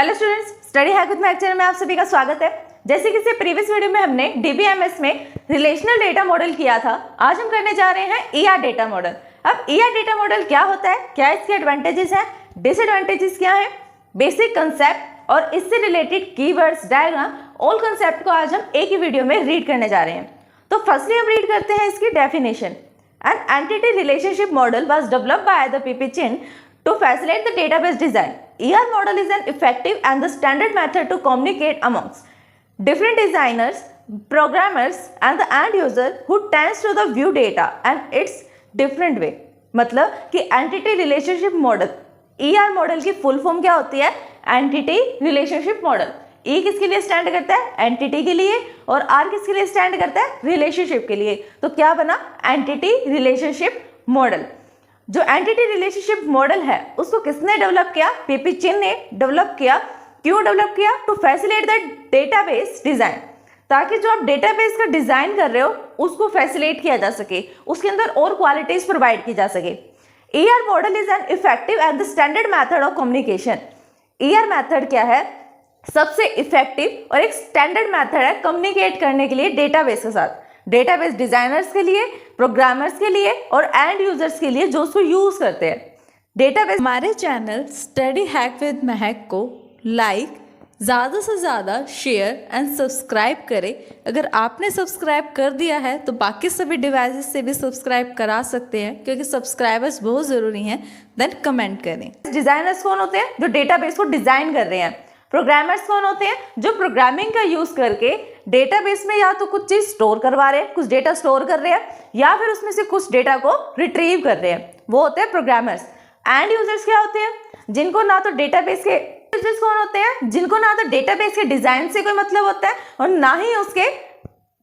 Hello students, study hack with math channel में आप सभी का स्वागत है। जैसे कि प्रीवियस वीडियो में हमने डीबीएमएस में रिलेशनल डेटा मॉडल किया था, आज हम करने जा रहे हैं ईआर डेटा मॉडल। अब ईआर डेटा मॉडल क्या होता है, क्या इसके एडवांटेजेस हैं, डिसएडवांटेजेस क्या है, बेसिक कंसेप्ट और इससे related keywords, diagram, all concept को आज हम एक ही वीडियो में रीड करने जा रहे हैं। तो फर्स्टली हम रीड करते हैं इसकी definition. An entity relationship model was developed by the PP chin to facilitate the database design. ER model is an effective and the standard method to communicate amongst different designers, programmers and the end user who tends to the view data and its different way. मतलब कि entity relationship model, ER model की full form क्या होती है? Entity relationship model. E किसके लिए stand करता है? एंटिटी के लिए। और R किसके लिए स्टैंड करता है? रिलेशनशिप के लिए। तो क्या बना? Entity relationship model. जो एंटिटी रिलेशनशिप मॉडल है उसको किसने डेवलप किया? पीपी चिन ने डेवलप किया। क्यों डेवलप किया? To facilitate the database design, ताकि जो आप डेटाबेस का डिजाइन कर रहे हो उसको फैसिलिटेट किया जा सके, उसके अंदर और क्वालिटीज प्रोवाइड की जा सके। ER model is an effective and the standard method of communication. ER method क्या है? सबसे इफेक्टिव और एक स्टैंडर्ड मेथड है कम्युनिकेट करने के लिए डेटाबेस के साथ। डेटाबेस डिजाइनर्स के लिए, प्रोग्रामर्स के लिए और एंड यूजर्स के लिए जो उसको यूज करते हैं। डेटाबेस। हमारे चैनल स्टडी हैक विद महक को लाइक, ज़्यादा से ज़्यादा शेयर एंड सब्सक्राइब करें। अगर आपने सब्सक्राइब कर दिया है तो बाकी सभी डिवाइसेस से भी सब्सक्राइब करा सकते हैं, क्योंकि सब्सक्राइबर्स बहुत ज़रूरी हैं। देन कमेंट करें। डिजाइनर्स कौन होते हैं? जो डेटाबेस को डिज़ाइन कर रहे हैं। प्रोग्रामर्स कौन होते हैं? जो प्रोग्रामिंग का यूज करके डेटाबेस में या तो कुछ चीज स्टोर करवा रहे हैं, कुछ डेटा स्टोर कर रहे हैं, या फिर उसमें से कुछ डेटा को रिट्रीव कर रहे हैं, वो होते हैं प्रोग्रामर्स। एंड यूजर्स क्या होते हैं? जिनको ना तो डेटाबेस के यूजर्स कौन होते हैं? जिनको ना तो डेटाबेस के डिजाइन से कोई मतलब होता है और ना ही उसके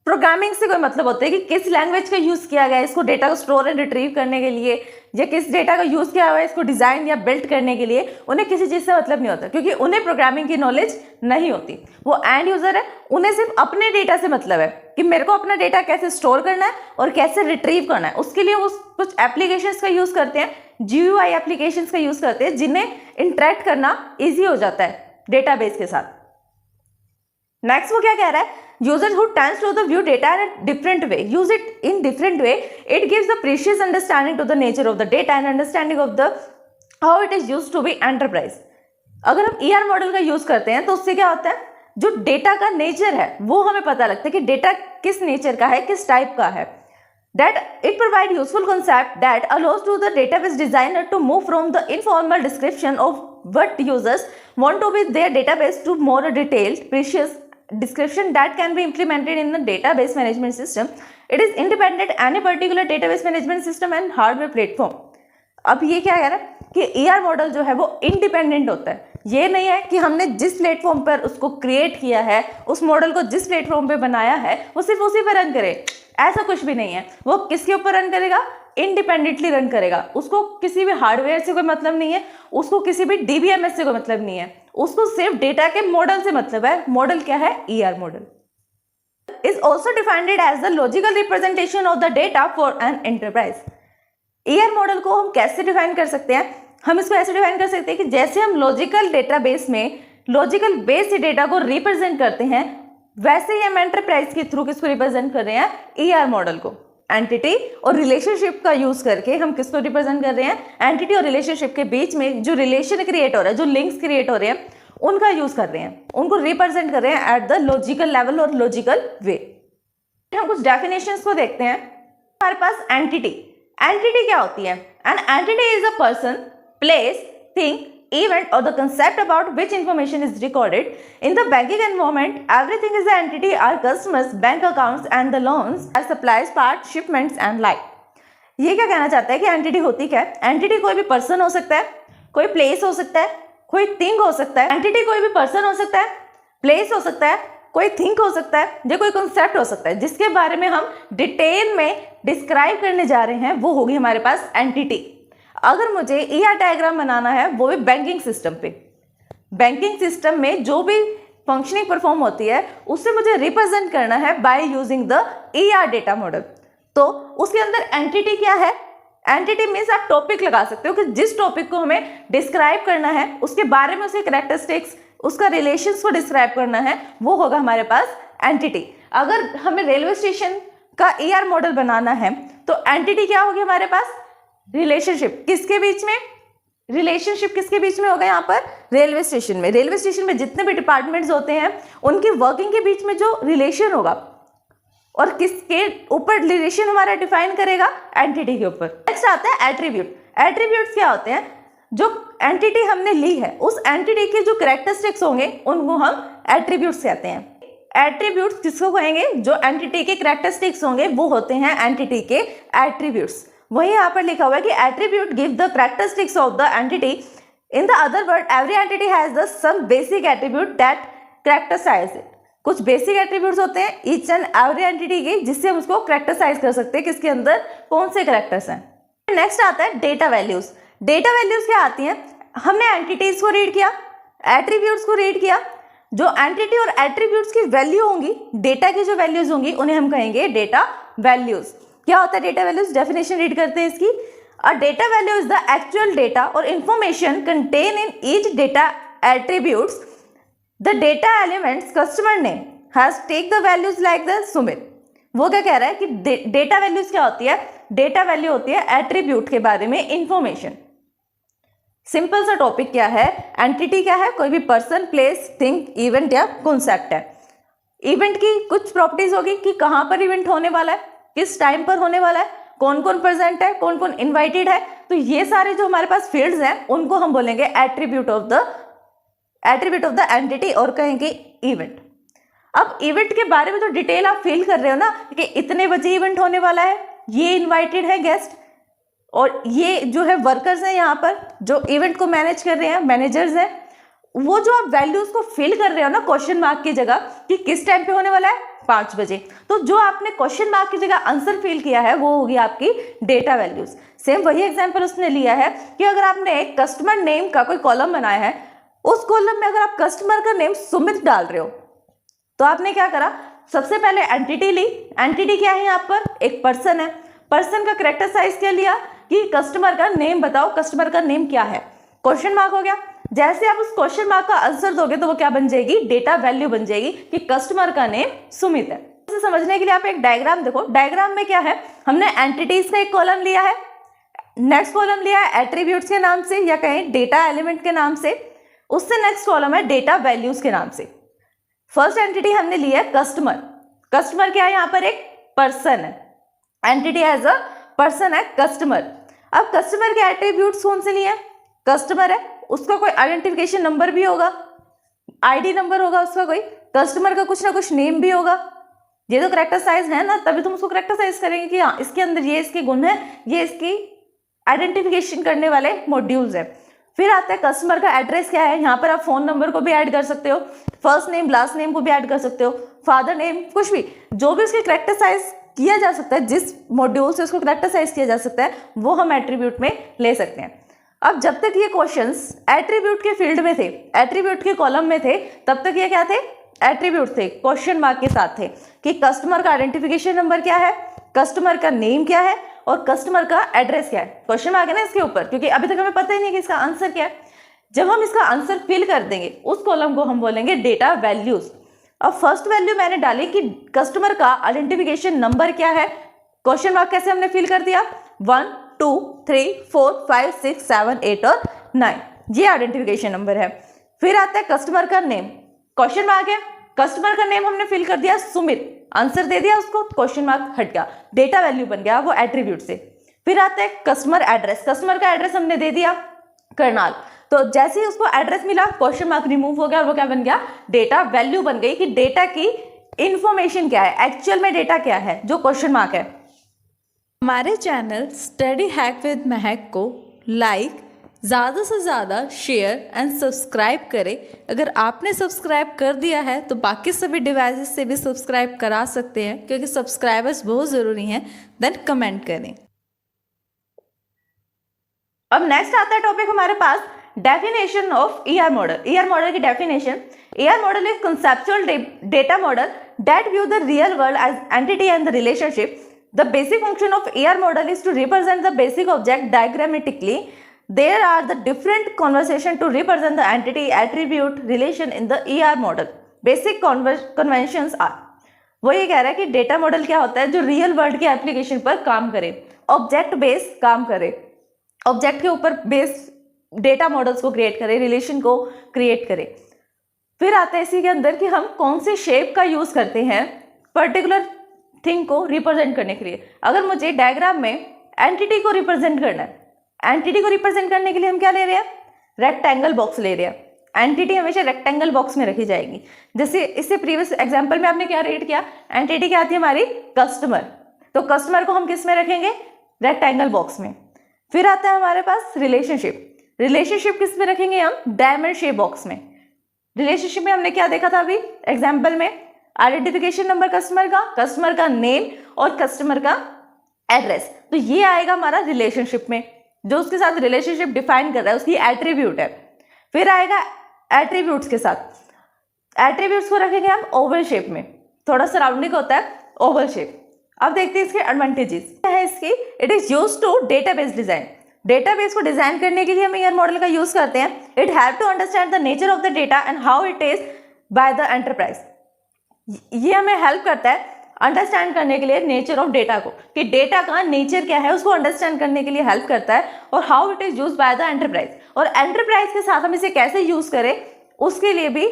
प्रोग्रामिंग से कोई मतलब होता है कि किस लैंग्वेज का यूज किया गया है इसको डेटा को स्टोर एंड रिट्रीव करने के लिए, या किस डेटा का यूज किया हुआ है इसको डिजाइन या बिल्ड करने के लिए। उन्हें किसी चीज से मतलब नहीं होता, क्योंकि उन्हें प्रोग्रामिंग की नॉलेज नहीं होती। वो एंड यूजर है, उन्हें सिर्फ अपने डेटा से मतलब है कि मेरे को अपना डेटा कैसे स्टोर करना है और कैसे रिट्रीव करना है। उसके लिए वो कुछ एप्लीकेशंस का यूज करते हैं, GUI एप्लीकेशंस का यूज करते हैं, जिन्हें इंटरेक्ट करना ईजी हो जाता है डेटाबेस के साथ। नेक्स्ट वो क्या कह रहा है? Users who tends to the view data in a different way, use it in different way. It gives the precious understanding to the nature of the data and understanding of the how it is used to be enterprise. अगर हम ER model का use करते हैं तो उससे क्या होता है? जो डेटा का नेचर है वो हमें पता लगता है कि डेटा किस नेचर का है, किस टाइप का है। That it provide useful concept that allows to the database designer to move from the informal description of what users want to be their database to more detailed, precious description that can be implemented in the database management system. It is independent any particular database management system and hardware platform. अब ये क्या कह रहा है कि ER model जो है वो इंडिपेंडेंट होता है। ये नहीं है कि हमने जिस प्लेटफॉर्म पर उसको क्रिएट किया है, उस मॉडल को जिस प्लेटफॉर्म पे बनाया है वो सिर्फ उसी पर रन करे, ऐसा कुछ भी नहीं है। वो किसके ऊपर रन करेगा? इंडिपेंडेंटली रन करेगा। उसको किसी भी हार्डवेयर से कोई मतलब नहीं है, उसको किसी भी DBMS से कोई मतलब नहीं है, उसको सिर्फ डेटा के मॉडल से मतलब है। मॉडल क्या है? ER model is also defined as the logical representation of the data for an enterprise. ER model को हम कैसे डिफाइन कर सकते हैं? हम इसको ऐसे डिफाइन कर सकते हैं कि जैसे हम लॉजिकल डेटाबेस में लॉजिकल बेस से डेटा को रिप्रेजेंट करते हैं, वैसे ही हम एंटरप्राइज के थ्रू किसको रिप्रेजेंट कर रहे हैं? ER मॉडल को। एंटिटी और रिलेशनशिप का यूज करके हम किसको रिप्रेजेंट कर रहे हैं? एंटिटी और रिलेशनशिप के बीच में जो रिलेशन क्रिएट हो रहा है, जो लिंक्स क्रिएट हो रहे हैं, उनका यूज कर रहे हैं, उनको रिप्रेजेंट कर रहे हैं एट द लॉजिकल लेवल और लॉजिकल वे। हम कुछ डेफिनेशंस को देखते हैं। हमारे पास एंटिटी क्या होती है? An entity is a person, place, thing, event or the concept about which information is recorded in the banking environment. Everything is the entity. Our customers, bank accounts and the loans, our supplies, parts, shipments and like. ये क्या कहना चाहता है कि entity होती क्या है? Entity कोई भी पर्सन हो सकता है, कोई प्लेस हो सकता है, कोई थिंग हो सकता है। एंटिटी कोई भी पर्सन हो सकता है, प्लेस हो सकता है, कोई थिंग हो सकता है, या कोई कॉन्सेप्ट हो सकता है, जिसके बारे में हम डिटेल में डिस्क्राइब करने जा रहे हैं, वो होगी हमारे पास एंटिटी। अगर मुझे ER डायग्राम बनाना है, वो भी बैंकिंग सिस्टम पे, बैंकिंग सिस्टम में जो भी फंक्शनिंग परफॉर्म होती है उससे मुझे रिप्रेजेंट करना है by using the ER data model, तो उसके अंदर एंटिटी क्या है? एंटिटी मीन्स आप टॉपिक लगा सकते हो कि जिस टॉपिक को हमें डिस्क्राइब करना है उसके बारे में उसके कैरेक्टरिस्टिक्स उसका रिलेशंस को डिस्क्राइब करना है, वो होगा हमारे पास एंटिटी। अगर हमें रेलवे स्टेशन का ER मॉडल बनाना है तो एंटिटी क्या होगी हमारे पास? रिलेशनशिप। किसके बीच में? रिलेशनशिप किसके बीच में होगा यहाँ पर? रेलवे स्टेशन में। रेलवे स्टेशन में जितने भी डिपार्टमेंट्स होते हैं उनकी वर्किंग के बीच में जो रिलेशन होगा, और किसके ऊपर रिलेशन हमारा डिफाइन करेगा? एंटिटी के ऊपर। नेक्स्ट आता है एट्रीब्यूट। एट्रीब्यूट्स क्या होते हैं? जो एंटिटी हमने ली है उस एंटिटी के जो कैरेक्टरिस्टिक्स होंगे उनको हम एट्रीब्यूट्स कहते हैं। एट्रीब्यूट्स किसको कहेंगे? जो एंटिटी के कैरेक्टरिस्टिक्स होंगे वो होते हैं एंटिटी के एट्रीब्यूट्स। वही यहाँ पर लिखा हुआ है कि attribute give the characteristics of the entity. In the other word every entity has the some basic attribute that characterize it. कुछ बेसिक एट्रीब्यूट्स होते हैं ईच एंड एवरी एंटिटी के, जिससे हम उसको कैरेक्टराइज कर सकते हैं किसके अंदर कौन से कैरेक्टर्स हैं। नेक्स्ट आता है डेटा वैल्यूज। डेटा वैल्यूज क्या आती हैं? हमने एंटिटीज को रीड किया, एट्रीब्यूट्स को रीड किया, जो एंटिटी और एट्रीब्यूट्स की वैल्यू होंगी, डेटा की जो वैल्यूज होंगी उन्हें हम कहेंगे डेटा वैल्यूज। क्या होता है डेटा वैल्यूज? डेफिनेशन रीड करते हैं इसकी। A data value is the actual data और information content in each data attributes the data elements customer name has take the values like the Sumit. वो क्या कह रहा है कि डेटा वैल्यूज क्या होती है? डेटा वैल्यू होती है एट्रीब्यूट के बारे में इंफॉर्मेशन। सिंपल सा टॉपिक क्या है? एंटिटी क्या है? कोई भी पर्सन, प्लेस, थिंग, इवेंट या कॉन्सेप्ट है। इवेंट की कुछ प्रॉपर्टीज होगी कि कहाँ पर इवेंट होने वाला है, किस टाइम पर होने वाला है, कौन कौन प्रेजेंट है, कौन कौन इनवाइटेड है। तो ये सारे जो हमारे पास फील्ड्स हैं उनको हम बोलेंगे एट्रीब्यूट ऑफ द एंटिटी और कहेंगे इवेंट। अब इवेंट के बारे में तो डिटेल आप फील कर रहे हो ना कि इतने बजे इवेंट होने वाला है, ये इनवाइटेड है गेस्ट, और ये जो है वर्कर्स हैं यहाँ पर जो इवेंट को मैनेज कर रहे हैं, मैनेजर्स हैं। वो जो आप वैल्यूज को फिल कर रहे हो ना क्वेश्चन मार्क की जगह कि किस टाइम पे होने वाला है, 5 बजे, तो जो आपने क्वेश्चन मार्क की जगह आंसर फिल किया है वो होगी आपकी डेटा वैल्यूज। सेम वही एग्जांपल उसने लिया है कि अगर आपने कस्टमर नेम का कोई कॉलम बनाया है, उस कॉलम में अगर आप कस्टमर का नेम सुमित डाल रहे हो तो आपने क्या करा? सबसे पहले एंटिटी ली। एंटिटी क्या है? यहाँ पर एक पर्सन है। पर्सन का कैरेक्टर साइज क्या लिया कि कस्टमर का नेम बताओ, कस्टमर का नेम क्या है, क्वेश्चन मार्क हो गया। जैसे आप उस क्वेश्चन मार्क का आंसर दोगे तो वो क्या बन जाएगी? डेटा वैल्यू बन जाएगी कि कस्टमर का नेम सुमित है। इसे समझने के लिए आप एक डायग्राम देखो। डायग्राम में क्या है? हमने एंटिटीज का एक कॉलम लिया है, नेक्स्ट कॉलम लिया है एट्रीब्यूट्स के नाम से या कहें डेटा एलिमेंट के नाम से, उससे नेक्स्ट कॉलम है डेटा वैल्यूज के नाम से। फर्स्ट एंटिटी हमने ली है कस्टमर। कस्टमर क्या है? यहाँ पर एक पर्सन है, एंटिटी एज अ पर्सन है कस्टमर। अब कस्टमर के एट्रीब्यूट्स कौन से लिए हैं? कस्टमर है, उसका कोई आइडेंटिफिकेशन नंबर भी होगा, आईडी नंबर होगा उसका कोई, कस्टमर का कुछ ना कुछ नेम भी होगा। ये तो कैरेक्टर साइज है ना, तभी तुम उसको कैरेक्टर साइज करेंगे कि हाँ इसके अंदर ये इसके गुण है, ये इसकी आइडेंटिफिकेशन करने वाले मॉड्यूल्स हैं। फिर आता है कस्टमर का एड्रेस क्या है? यहाँ पर आप फोन नंबर को भी ऐड कर सकते हो, फर्स्ट नेम लास्ट नेम को भी ऐड कर सकते हो, फादर नेम, कुछ भी जो भी उसके कैरेक्टर साइज किया जा सकता है, जिस मॉड्यूल से उसको कैरेक्टर साइज किया जा सकता है वो हम एट्रीब्यूट में ले सकते हैं। अब जब तक ये क्वेश्चंस एट्रीब्यूट के फील्ड में थे, एट्रीब्यूट के कॉलम में थे, तब तक ये क्या थे? एट्रीब्यूट थे, क्वेश्चन मार्क के साथ थे कि कस्टमर का आइडेंटिफिकेशन नंबर क्या है, कस्टमर का नेम क्या है और कस्टमर का एड्रेस क्या है। क्वेश्चन मार्क है ना इसके ऊपर, क्योंकि अभी तक हमें पता ही नहीं कि इसका आंसर क्या है। जब हम इसका आंसर फिल कर देंगे उस कॉलम को हम बोलेंगे डेटा वैल्यूज। अब फर्स्ट वैल्यू मैंने डाली कि कस्टमर का आइडेंटिफिकेशन नंबर क्या है, क्वेश्चन मार्क कैसे हमने फिल कर दिया, 1 2 3 4 5 6 7 8 और 9, ये आइडेंटिफिकेशन नंबर है। फिर आता है कस्टमर का नेम, क्वेश्चन मार्क है, कस्टमर का नेम हमने फिल कर दिया सुमित, आंसर दे दिया उसको, क्वेश्चन मार्क हट गया, डेटा वैल्यू बन गया वो एट्रीब्यूट से। फिर आता है कस्टमर एड्रेस, कस्टमर का एड्रेस हमने दे दिया करनाल, तो जैसे ही उसको एड्रेस मिला क्वेश्चन मार्क रिमूव हो गया और वो क्या बन गया? डेटा वैल्यू बन गई कि डेटा की इंफॉर्मेशन क्या है, एक्चुअल में डेटा क्या है जो क्वेश्चन मार्क है। हमारे चैनल स्टडी हैक विद महक को लाइक, ज़्यादा से ज़्यादा शेयर एंड सब्सक्राइब करें। अगर आपने सब्सक्राइब कर दिया है तो बाकी सभी डिवाइसेस से भी सब्सक्राइब करा सकते हैं, क्योंकि सब्सक्राइबर्स बहुत ज़रूरी हैं। देन कमेंट करें। अब नेक्स्ट आता है टॉपिक हमारे पास definition of ER model. ER model की definition, ER model is conceptual data model that view the real world as entity and the relationship. The basic function of ER model is to represent the basic object diagrammatically. There are the different conversation to represent the entity attribute relation in the ER model. Basic conventions are, वो ये कह रहा है कि data model क्या होता है जो रियल वर्ल्ड के एप्लीकेशन पर काम करे, ऑब्जेक्ट बेस काम करे, ऑब्जेक्ट के ऊपर बेस डेटा मॉडल्स को क्रिएट करे, रिलेशन को क्रिएट करे। फिर आता है इसी के अंदर कि हम कौन से शेप का यूज करते हैं पर्टिकुलर थिंग को रिप्रेजेंट करने के लिए। अगर मुझे डायग्राम में एंटिटी को रिप्रेजेंट करना है, एंटिटी को रिप्रेजेंट करने के लिए हम क्या ले रहे हैं, रेक्टेंगल बॉक्स ले रहे हैं। एंटिटी हमेशा रेक्टेंगल बॉक्स में रखी जाएगी। जैसे इससे प्रीवियस एग्जांपल में आपने क्या रीड किया, एंटिटी क्या आती है हमारी, कस्टमर। तो कस्टमर को हम किस में रखेंगे, रेक्टेंगल बॉक्स में। फिर आता है हमारे पास रिलेशनशिप, रिलेशनशिप किस में रखेंगे हम, डायमंड शेप बॉक्स में। रिलेशनशिप में हमने क्या देखा था अभी एग्जाम्पल में, आइडेंटिफिकेशन नंबर कस्टमर का नेम और कस्टमर का एड्रेस। तो ये आएगा हमारा रिलेशनशिप में, जो उसके साथ रिलेशनशिप डिफाइन कर रहा है उसकी एट्रीब्यूट है। फिर आएगा एट्रीब्यूट्स के साथ, एट्रीब्यूट्स को रखेंगे हम ओवल शेप में, थोड़ा सराउंडिंग होता है ओवल शेप। अब देखते हैं इसके एडवांटेजेस क्या है इसकी। It is use to database design, database को डिजाइन करने के लिए हम ER मॉडल का यूज करते हैं। It have to understand the nature of the data and how it is by the enterprise. ये हमें हेल्प करता है अंडरस्टैंड करने के लिए नेचर ऑफ डेटा को, कि डेटा का नेचर क्या है उसको अंडरस्टैंड करने के लिए हेल्प करता है, और how it is use by the enterprise, और एंटरप्राइज के साथ हम इसे कैसे यूज करें उसके लिए भी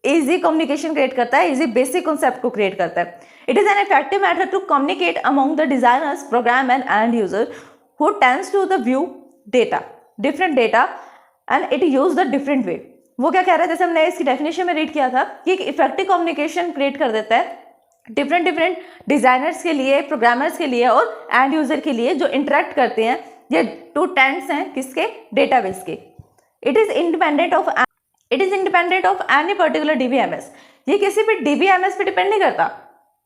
इजी कम्युनिकेशन क्रिएट करता है, इजी बेसिक कॉन्सेप्ट को क्रिएट करता है। It is an effective method to communicate among the designers, program and and user who tends to the view data, different data and it use the different way। वो क्या कह रहा है, जैसे हमने इसकी डेफिनेशन में रीड किया था कि एक इफेक्टिव कम्युनिकेशन क्रिएट कर देता है डिफरेंट डिजाइनर्स के लिए, प्रोग्रामर्स के लिए और एंड यूजर के लिए जो इंटरेक्ट करते हैं। ये टू टेंट्स हैं किसके, डेटाबेस के। It is independent of any particular DBMS। ये किसी भी DBMS पे डिपेंड नहीं करता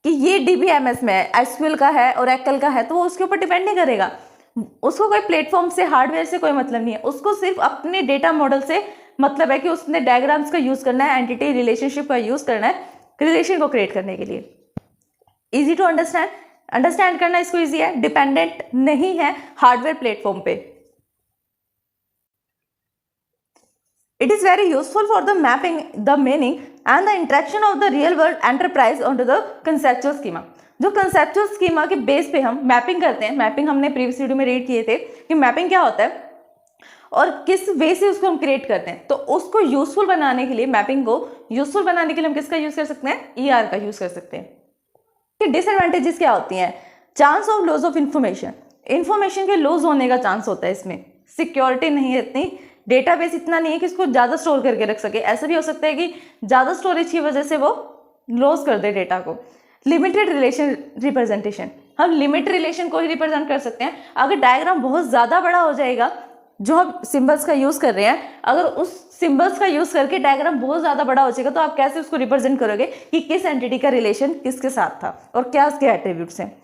कि ये DBMS में SQL का है और Oracle का है, तो वो उसके ऊपर डिपेंड नहीं करेगा। उसको कोई प्लेटफॉर्म से, हार्डवेयर से कोई मतलब नहीं है, उसको सिर्फ अपने डेटा मॉडल से मतलब है कि उसने डायग्राम्स का यूज करना है, एंटिटी रिलेशनशिप का यूज करना है रिलेशन को क्रिएट करने के लिए। इजी टू अंडरस्टैंड करना इसको इजी है, डिपेंडेंट नहीं है हार्डवेयर प्लेटफॉर्म पे। It is very useful for the mapping the meaning and the interaction of the real world enterprise onto the conceptual schema. जो कंसेप्चुअल स्कीमा के बेस पे हम मैपिंग करते हैं, मैपिंग हमने प्रीवियस वीडियो में रीड किए थे कि मैपिंग क्या होता है और किस वे से उसको हम क्रिएट करते हैं। तो उसको यूजफुल बनाने के लिए, मैपिंग को यूजफुल बनाने के लिए हम किसका यूज कर सकते हैं, ER का यूज कर सकते हैं। कि डिसएडवांटेजेस क्या होती हैं, chance of loss of information के लॉस होने का चांस होता है इसमें, सिक्योरिटी नहीं है इतनी, डेटाबेस इतना नहीं है कि इसको ज़्यादा स्टोर करके रख सके। ऐसा भी हो सकता है कि ज़्यादा स्टोरेज की वजह से वो लॉस कर दे डेटा को। लिमिटेड रिलेशन रिप्रेजेंटेशन, हम लिमिट रिलेशन को ही रिप्रेजेंट कर सकते हैं। अगर डायग्राम बहुत ज़्यादा बड़ा हो जाएगा, जो हम सिंबल्स का यूज़ कर रहे हैं, अगर उस सिंबल्स का यूज़ करके डायग्राम बहुत ज़्यादा बड़ा हो जाएगा तो आप कैसे उसको रिप्रेजेंट करोगे कि किस एंटिटी का रिलेशन किसके साथ था और क्या उसके एट्रीब्यूट्स हैं।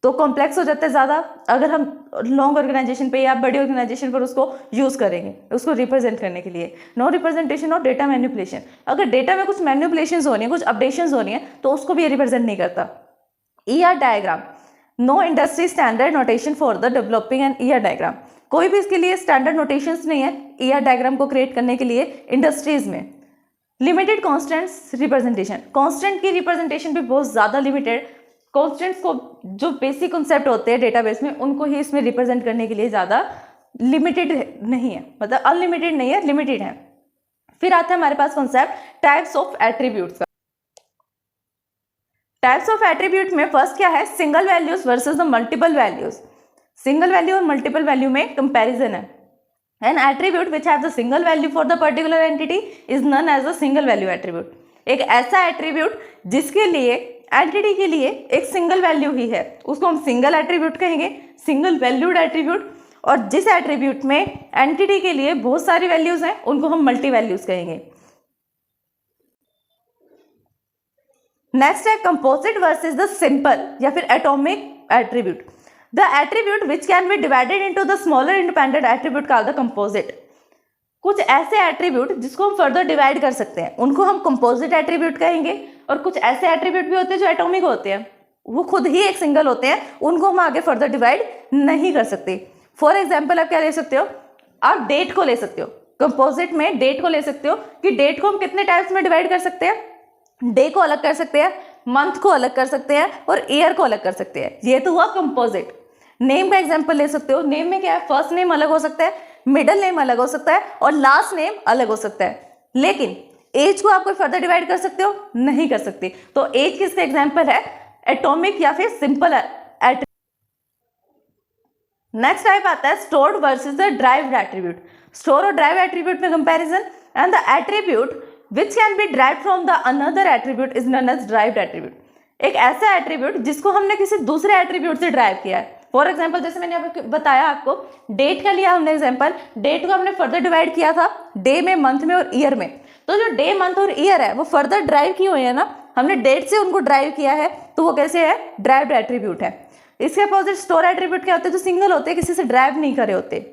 तो कॉम्प्लेक्स हो जाता है ज़्यादा अगर हम लॉन्ग ऑर्गेनाइजेशन पे या बड़ी ऑर्गेनाइजेशन पर उसको यूज़ करेंगे उसको रिप्रेजेंट करने के लिए। नो रिप्रेजेंटेशन और डेटा मैनिपुलेशन, अगर डेटा में कुछ मैनिपुलेशन हो रही है, कुछ अपडेशन हो रही है तो उसको भी रिप्रेजेंट नहीं करता। ER diagram, know industry standard notation for the developing N ER diagram, कोई भी इसके लिए स्टैंडर्ड नोटेशंस नहीं है ER डायग्राम को क्रिएट करने के लिए इंडस्ट्रीज में। लिमिटेड कॉन्स्टेंट्स रिप्रेजेंटेशन, कॉन्स्टेंट की रिप्रेजेंटेशन भी बहुत ज़्यादा लिमिटेड, कॉन्स्टेंट्स को जो बेसिक कॉन्सेप्ट होते हैं डेटाबेस में उनको ही इसमें रिप्रेजेंट करने के लिए ज़्यादा लिमिटेड नहीं है, मतलब अनलिमिटेड नहीं है, लिमिटेड है। फिर आता है हमारे पास कॉन्सेप्ट टाइप्स ऑफ एट्रीब्यूट्स का। टाइप्स ऑफ एट्रीब्यूट में फर्स्ट क्या है, single values versus the multiple values. Single value और मल्टीपल वैल्यू में कंपैरिजन है। An attribute which have the single value for the particular entity is known as a single value attribute. एक ऐसा attribute जिसके लिए entity के लिए एक सिंगल वैल्यू ही है उसको हम सिंगल एट्रीब्यूट कहेंगे, सिंगल वैल्यूड एट्रीब्यूट। और जिस एट्रीब्यूट में एंटिटी के लिए बहुत सारी वैल्यूज हैं उनको हम मल्टी वैल्यूज कहेंगे। नेक्स्ट है कंपोजिट वर्सेस द सिंपल या फिर atomic attribute. The attribute which can be divided into the smaller independent attribute called the composite. कुछ ऐसे एट्रीब्यूट जिसको हम फर्दर डिवाइड कर सकते हैं उनको हम कंपोजिट एट्रीब्यूट कहेंगे, और कुछ ऐसे एट्रीब्यूट भी होते हैं जो एटॉमिक होते हैं, वो खुद ही एक सिंगल होते हैं, उनको हम आगे फर्दर डिवाइड नहीं कर सकते। फॉर एग्जाम्पल आप क्या ले सकते हो, आप डेट को ले सकते हो, कंपोजिट में डेट को ले सकते हो कि डेट को हम कितने टाइप्स में डिवाइड कर सकते हैं, डे को अलग कर सकते हैं, मंथ को अलग कर सकते हैं और ईयर को अलग कर सकते हैं। ये तो हुआ कंपोजिट। नेम का एग्जांपल ले सकते हो, नेम में क्या है, फर्स्ट नेम अलग हो सकता है, मिडिल नेम अलग हो सकता है और लास्ट नेम अलग हो सकता है। लेकिन एज को आप कोई फर्दर डिवाइड कर सकते हो, नहीं कर सकते। तो एज किसका एग्जांपल है, एटॉमिक या फिर सिंपल एट्रीब्यूट। नेक्स्ट टाइप आता है stored versus the derived attribute. Store और ड्राइव एट्रीब्यूट में comparison, and the attribute which can be derived from the another attribute is known as derived attribute। एक ऐसा attribute जिसको हमने किसी दूसरे एट्रीब्यूट से ड्राइव किया है। फॉर एग्जाम्पल जैसे मैंने आपको बताया, आपको डेट का लिया हमने एग्जाम्पल, डेट को हमने फर्दर डिवाइड किया था डे में, मंथ में और ईयर में। तो जो डे, मंथ और ईयर है वो फर्दर ड्राइव की हुई है ना, हमने डेट से उनको ड्राइव किया है, तो वो कैसे है, ड्राइव्ड एट्रीब्यूट है। इसके अपोजिट स्टोर एट्रीब्यूट क्या होते हैं, जो सिंगल होते हैं, किसी से ड्राइव नहीं करे होते।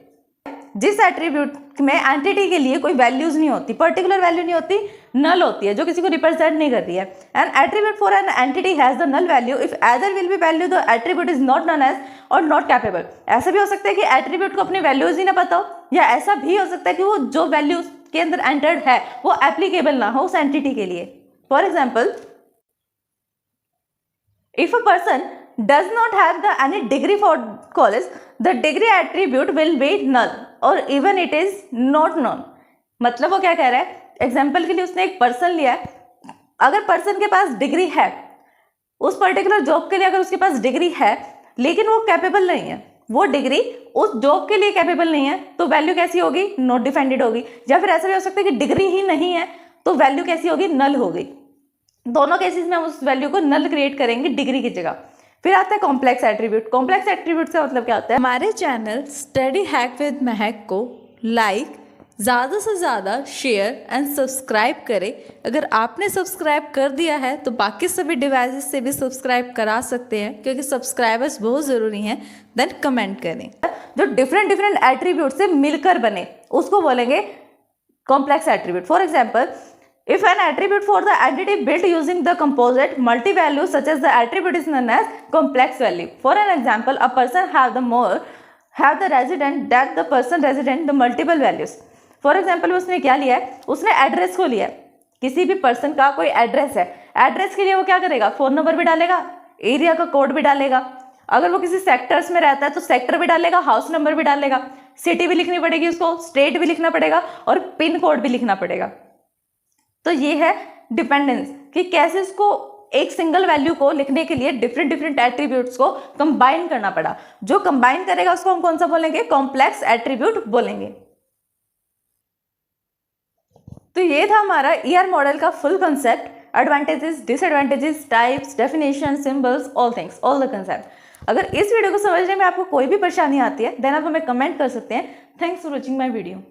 जिस एट्रीब्यूट में एंटिटी के लिए कोई वैल्यूज नहीं होती, पर्टिकुलर वैल्यू नहीं होती, नल होती है, जो किसी को रिप्रेजेंट नहीं करती है। An attribute for an entity has the null value if either will be value the attribute is not known as और नॉट कैपेबल। ऐसा भी हो सकता है कि एट्रीब्यूट को अपनी वैल्यूज ही ना पता हो, या ऐसा भी हो सकता है कि वो जो वैल्यू के अंदर एंटर्ड है वो एप्लीकेबल ना हो उस एंटिटी के लिए। For example, if a person does not have the any degree for college, the degree attribute will be null or even it is not known। मतलब वो क्या कह रहा है, एग्जाम्पल के लिए उसने एक पर्सन लिया है, अगर पर्सन के पास डिग्री है, उस पर्टिकुलर जॉब के लिए अगर उसके पास डिग्री है लेकिन वो कैपेबल नहीं है, वो डिग्री उस जॉब के लिए कैपेबल नहीं है, तो वैल्यू कैसी होगी, नॉट डिफाइंड होगी। या फिर ऐसा भी हो सकता है कि डिग्री ही नहीं है तो वैल्यू कैसी होगी, नल होगी। दोनों केसेस में हम उस वैल्यू को नल क्रिएट करेंगे डिग्री की जगह। फिर आता है कॉम्प्लेक्स एट्रीब्यूट। कॉम्प्लेक्स एट्रीब्यूट का मतलब क्या होता है, हमारे चैनल स्टडी हैक विद महक को लाइक, ज़्यादा से ज़्यादा शेयर एंड सब्सक्राइब करें। अगर आपने सब्सक्राइब कर दिया है तो बाकी सभी डिवाइसेस से भी सब्सक्राइब करा सकते हैं, क्योंकि सब्सक्राइबर्स बहुत ज़रूरी हैं। देन कमेंट करें। जो डिफरेंट डिफरेंट एट्रीब्यूट से मिलकर बने उसको बोलेंगे complex attribute. For example, if an attribute for the entity built using the composite multi-value such as the attribute is known as complex value। For an example, a person have the resident that the person resident the multiple values। For example, उसने क्या लिया है, उसने address को लिया है, किसी भी पर्सन का कोई एड्रेस है, एड्रेस के लिए वो क्या करेगा, फोन नंबर भी डालेगा, एरिया का कोड भी डालेगा, अगर वो किसी सेक्टर्स में रहता है तो सेक्टर भी डालेगा, हाउस नंबर भी डालेगा, सिटी भी लिखनी पड़ेगी उसको, स्टेट भी लिखना पड़ेगा और पिन कोड भी लिखना पड़ेगा। तो ये है डिपेंडेंस, कि कैसे इसको एक सिंगल वैल्यू को लिखने के लिए डिफरेंट डिफरेंट एट्रीब्यूट्स को कंबाइन करना पड़ा। जो कंबाइन करेगा उसको हम कौन सा बोलेंगे, कॉम्प्लेक्स एट्रीब्यूट बोलेंगे। तो ये था हमारा ईआर मॉडल का full concept, advantages, disadvantages, types, definition, symbols, all things, all the concept. अगर इस वीडियो को समझने में आपको कोई भी परेशानी आती है देन आप हमें कमेंट कर सकते हैं। Thanks for watching my video.